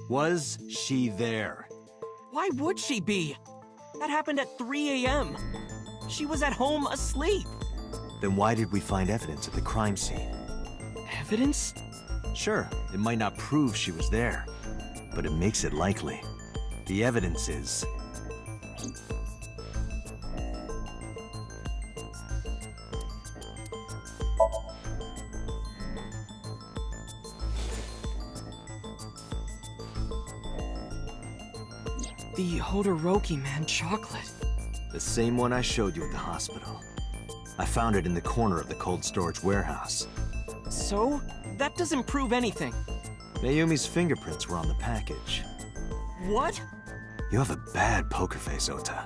Was she there? Why would she be? That happened at 3 a.m. She was at home asleep. Then why did we find evidence at the crime scene? Evidence? Sure, it might not prove she was there, but it makes it likely. The evidence is... The Hodoroki Man chocolate. the same one I showed you at the hospital. I found it in the corner of the cold storage warehouse. So? That doesn't prove anything. Mayumi's fingerprints were on the package. What? You have a bad poker face, Ota.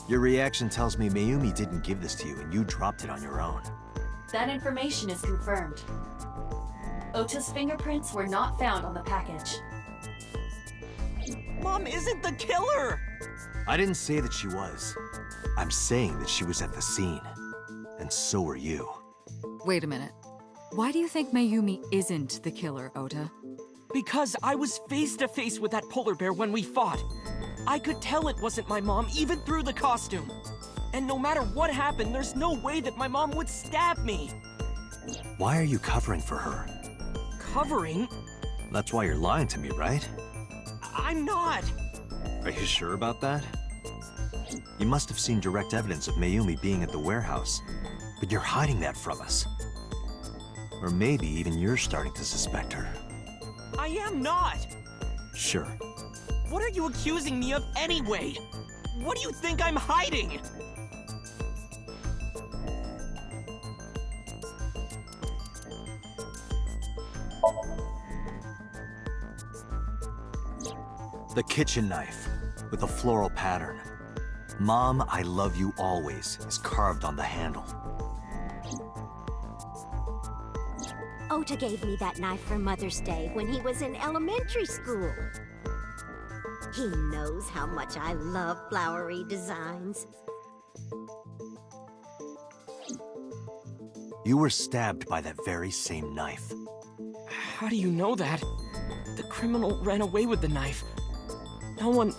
Your reaction tells me Mayumi didn't give this to you and you dropped it on your own. That information is confirmed. Ota's fingerprints were not found on the package. Mom isn't the killer! I didn't say that she was. I'm saying that she was at the scene. And so were you. Wait a minute. Why do you think Mayumi isn't the killer, Ota? Because I was face to face with that polar bear when we fought. I could tell it wasn't my mom even through the costume. And no matter what happened, there's no way that my mom would stab me. Why are you covering for her? Covering? That's why you're lying to me, right? I'm not. Are you sure about that? You must have seen direct evidence of Mayumi being at the warehouse, but you're hiding that from us. Or maybe even you're starting to suspect her. I am not. Sure. What are you accusing me of anyway? What do you think I'm hiding? The kitchen knife, with a floral pattern. Mom, I love you always, is carved on the handle. Ota gave me that knife for Mother's Day when he was in elementary school. He knows how much I love flowery designs. You were stabbed by that very same knife. How do you know that? The criminal ran away with the knife. No one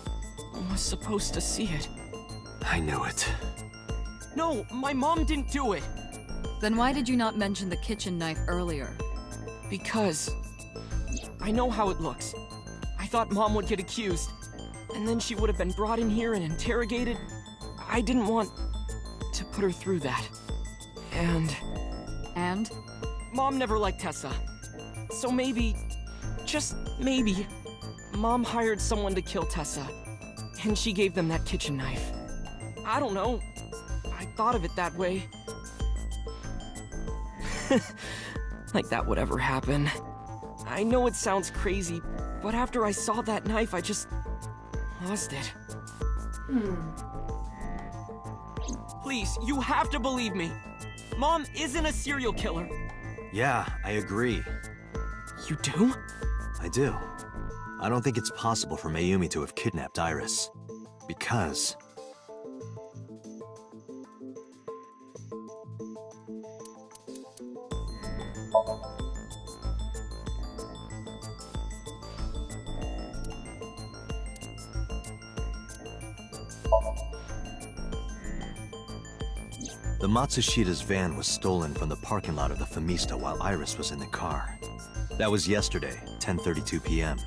was supposed to see it. I knew it. No, my mom didn't do it. Then why did you not mention the kitchen knife earlier? Because I know how it looks. I thought Mom would get accused, and then she would have been brought in here and interrogated. I didn't want to put her through that. And And? Mom never liked Tessa. So maybe, just maybe, Mom hired someone to kill Tessa, and she gave them that kitchen knife. I don't know. I thought of it that way. Like that would ever happen. I know it sounds crazy, but after I saw that knife, I just lost it. Please, you have to believe me. Mom isn't a serial killer. Yeah, I agree. You do? I do. I don't think it's possible for Mayumi to have kidnapped Iris. Because... the Matsushida's van was stolen from the parking lot of the Famista while Iris was in the car. That was yesterday, 10:32 p.m.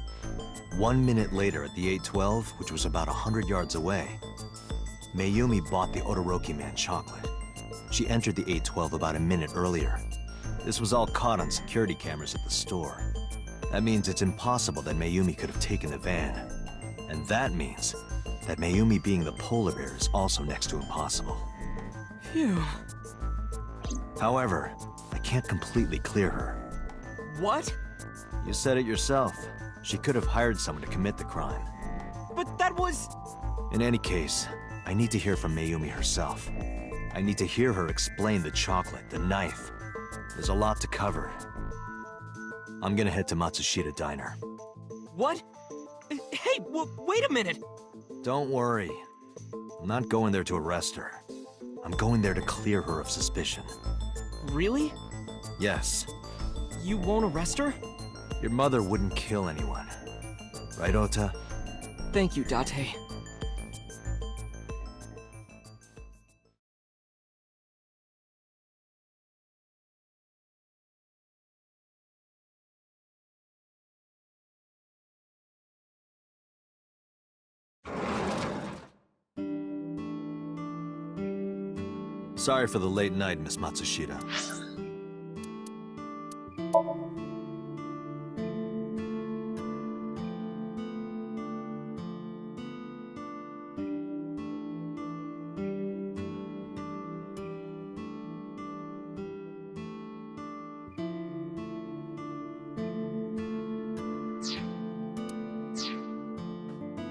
1 minute later at the 812, which was about 100 yards away, Mayumi bought the Odoroki Man chocolate. She entered the 812 about a minute earlier. This was all caught on security cameras at the store. That means it's impossible that Mayumi could have taken the van. And that means that Mayumi being the polar bear is also next to impossible. Phew. However, I can't completely clear her. What? You said it yourself. She could have hired someone to commit the crime. But that was... In any case, I need to hear from Mayumi herself. I need to hear her explain the chocolate, the knife. There's a lot to cover. I'm gonna head to Matsushita Diner. What? Hey, wait a minute! Don't worry. I'm not going there to arrest her. I'm going there to clear her of suspicion. Really? Yes. You won't arrest her? Your mother wouldn't kill anyone. Right, Ota? Thank you, Date. Sorry for the late night, Miss Matsushita.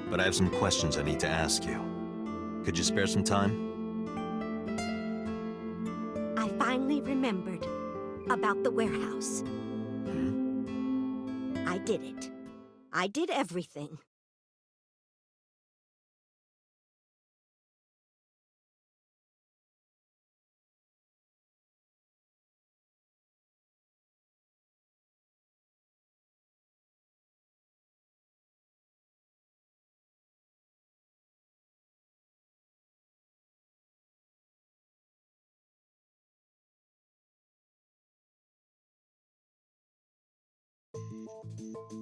But I have some questions I need to ask you. Could you spare some time? I finally remembered about the warehouse. I did it. I did everything.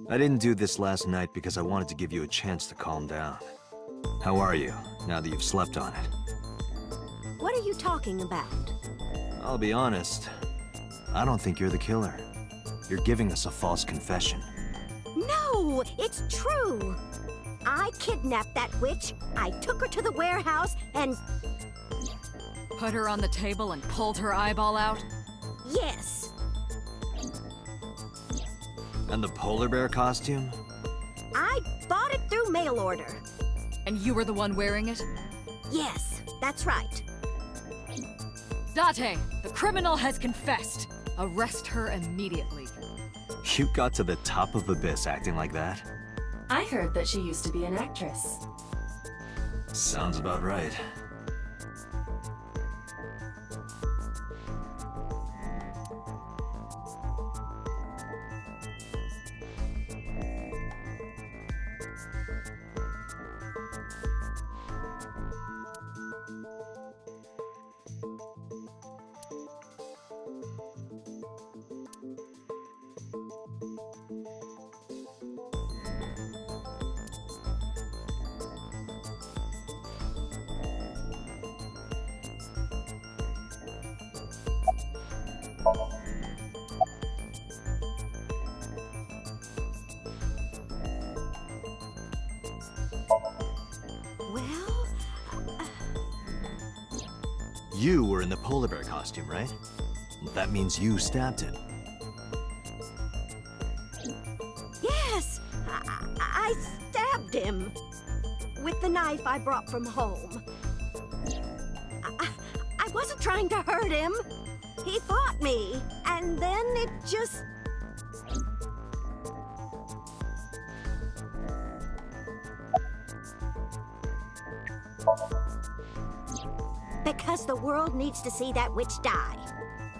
I didn't do this last night because I wanted to give you a chance to calm down. How are you, now that you've slept on it? What are you talking about? I'll be honest, I don't think you're the killer. You're giving us a false confession. No, it's true. I kidnapped that witch, I took her to the warehouse, and Put her on the table and pulled her eyeball out? yes, And the polar bear costume? I bought it through mail order. And you were the one wearing it? Yes, that's right. Date, the criminal has confessed. Arrest her immediately. You got to the top of Abyss acting like that? I heard that she used to be an actress. Sounds about right. Well, You were in the polar bear costume, right? That means you stabbed it. yes, I stabbed him with the knife I brought from home. I wasn't trying to hurt him. He fought me, and then it just... Because the world needs to see that witch die.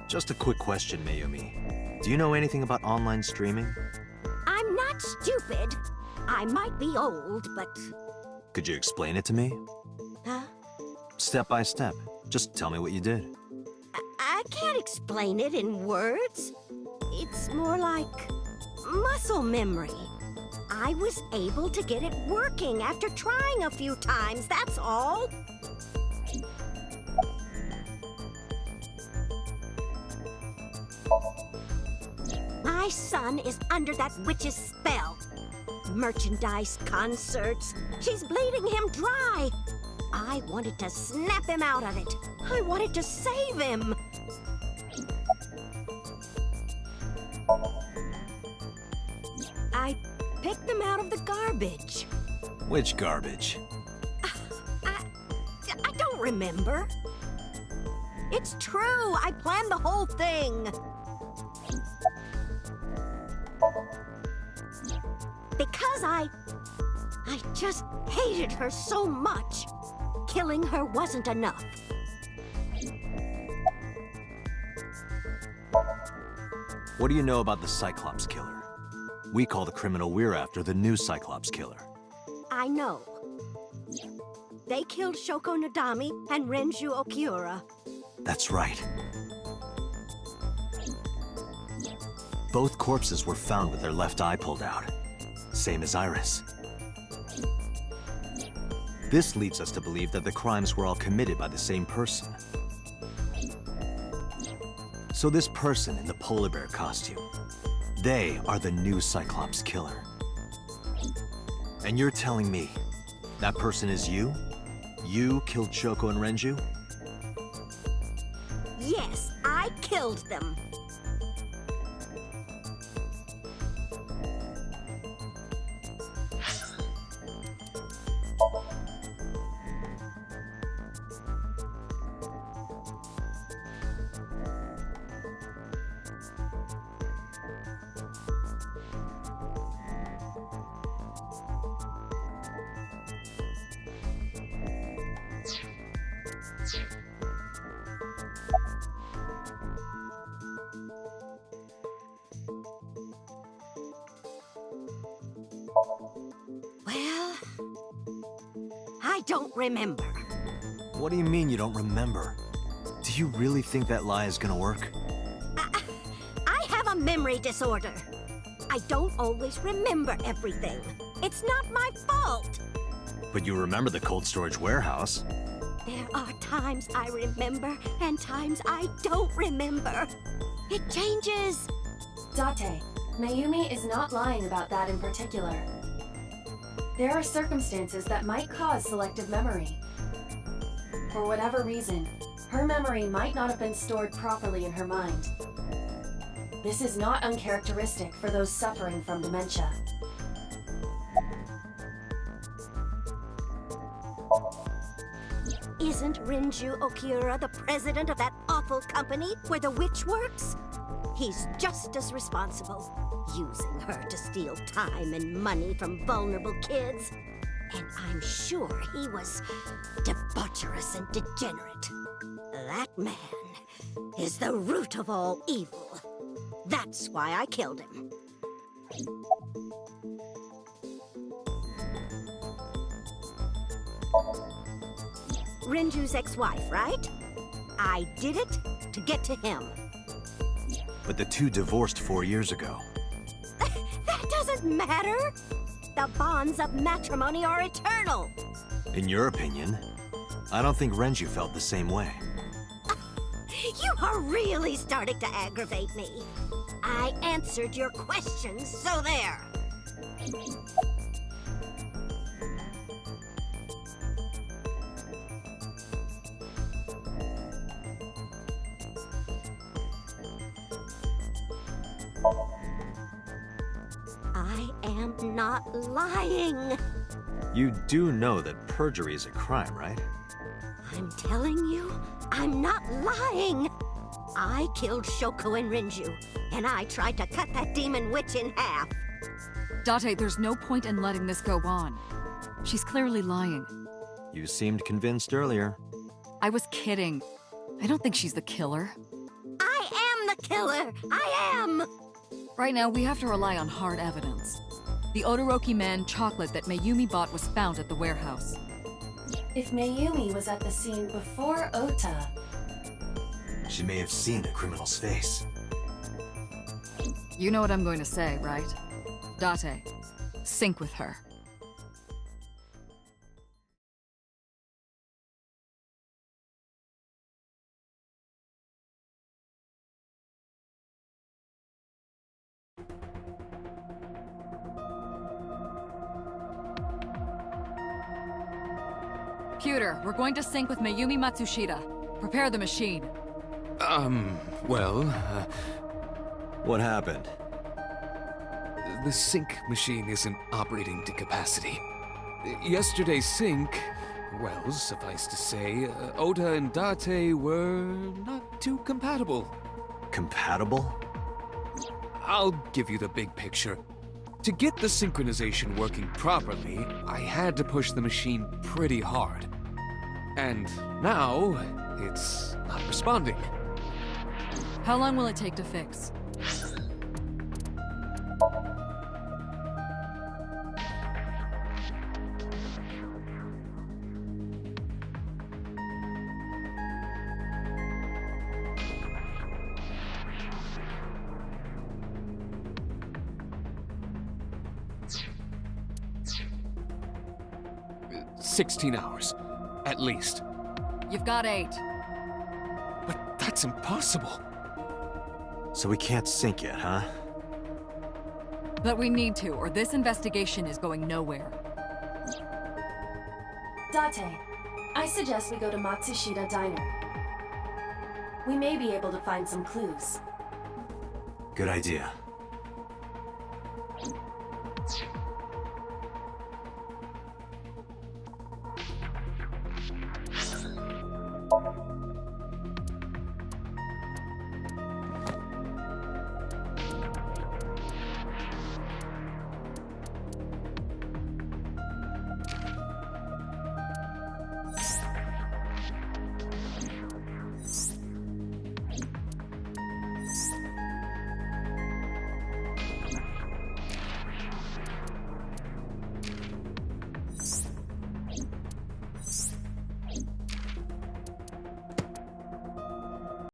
Just a quick question, Mayumi. Do you know anything about online streaming? I'm not stupid. I might be old, but... Could you explain it to me? Huh? Step by step. Just tell me what you did. I can't explain it in words. It's more like muscle memory. I was able to get it working after trying a few times, that's all. My son is under that witch's spell. Merchandise, concerts. She's bleeding him dry. I wanted to snap him out of it. I wanted to save him. I picked them out of the garbage. Which garbage? I don't remember. It's true. I planned the whole thing. Because I just hated her so much. Killing her wasn't enough. What do you know about the Cyclops killer? We call the criminal we're after the new Cyclops killer. I know. They killed Shoko Nadami and Renju Okiura. That's right. Both corpses were found with their left eye pulled out. Same as Iris. This leads us to believe that the crimes were all committed by the same person. So this person in the polar bear costume, they are the new Cyclops killer. And you're telling me that person is you? You killed Shoko and Renju? Yes, I killed them. Well, I don't remember. What do you mean you don't remember? Do you really think that lie is gonna work? I have a memory disorder. I don't always remember everything. It's not my fault. But you remember the cold storage warehouse. There are times I remember and times I don't remember. It changes. Date, Mayumi is not lying about that in particular. There are circumstances that might cause selective memory. For whatever reason, her memory might not have been stored properly in her mind. This is not uncharacteristic for those suffering from dementia. Isn't Renju Okiura the president of that awful company where the witch works? He's just as responsible, using her to steal time and money from vulnerable kids. And I'm sure he was debaucherous and degenerate. That man is the root of all evil. That's why I killed him. Renju's ex-wife, right? I did it to get to him. But the two divorced 4 years ago. That doesn't matter. The bonds of matrimony are eternal. In your opinion, I don't think Renju felt the same way. You are really starting to aggravate me. I answered your questions, so there. I am not lying. You do know that perjury is a crime, right? I'm telling you, I'm not lying. I killed Shoko and Renju, and I tried to cut that demon witch in half. Date, there's no point in letting this go on. She's clearly lying. You seemed convinced earlier. I was kidding. I don't think she's the killer. I am the killer! I am! Right now, we have to rely on hard evidence. The Odoroki Man chocolate that Mayumi bought was found at the warehouse. If Mayumi was at the scene before Ota, She may have seen the criminal's face. You know what I'm going to say, right? Date, sync with her. Computer, we're going to sync with Mayumi Matsushita. Prepare the machine. What happened? The sync machine isn't operating to capacity. Yesterday's sync, well, suffice to say, Ota and Date were not too compatible. Compatible? I'll give you the big picture. To get the synchronization working properly, I had to push the machine pretty hard. And now, it's not responding. How long will it take to fix? 16 hours. At least. You've got 8. But that's impossible. So we can't sink yet, huh? But we need to, or this investigation is going nowhere. Date, I suggest we go to Matsushita Diner. We may be able to find some clues. Good idea.